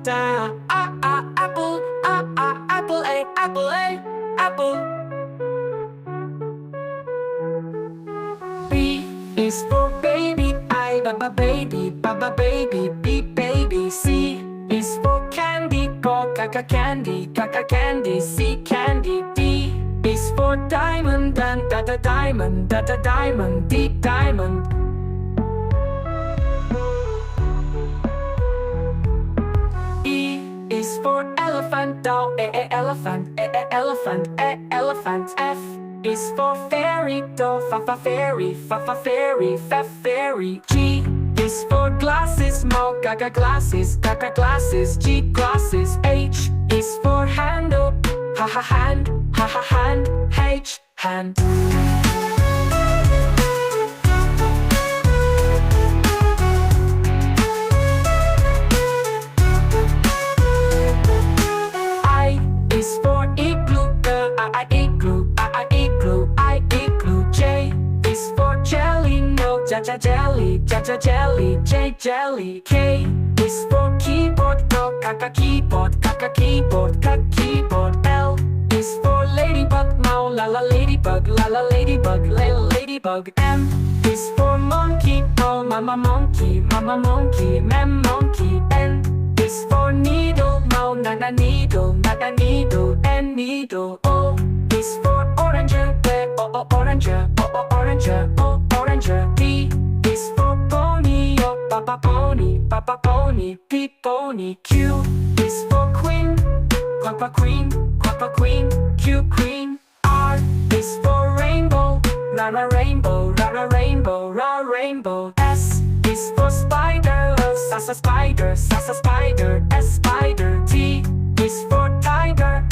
da. Apple, apple A, apple A, apple. B is for baby, baby, baby, B baby. C is for candy, candy, candy, C candy. D is for diamond, diamond, diamond, D diamond. E is for elephant, elephant, elephant, elephant. F is for fairy, fairy, fairy, fairy. G is for glasses, glasses, glasses, G glasses. H is for handle, hand, hand, H hand. I is for igloo, igloo, igloo, igloo. J is for jelly, no, jelly, jelly, J jelly. K is for keyboard, no, keyboard, keyboard, keyboard. L is for ladybug, no, ladybug, ladybug, ladybug. M is for monkey, no, mama monkey, mem monkey. N is for needle, no, needle, needle, and needle. O is for orange, orange, orange, orange. P is for pony, pony, pony, P pony. Q is for queen, queen, queen, Q queen. R is for rainbow, rainbow, rainbow, rainbow. S is for spider, spider, spider, S spider. T is for tiger,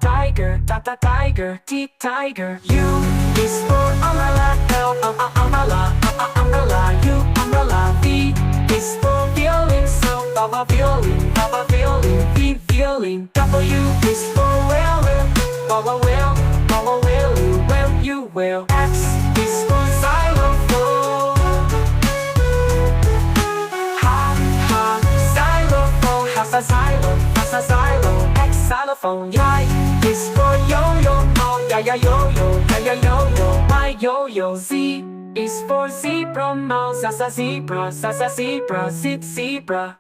tiger, tiger, T tiger. U is for umbrella, umbrella, umbrella, U umbrella. V is for violin, so violin, violin, V violin. W is for whale, whale, whale, you will. X is for xylophone, xylophone, xylophone, X xylophone. Y is for yo-yo, yo-yo, my yo-yo. Z is for zebra, mouse, zebra, zebra, zebra.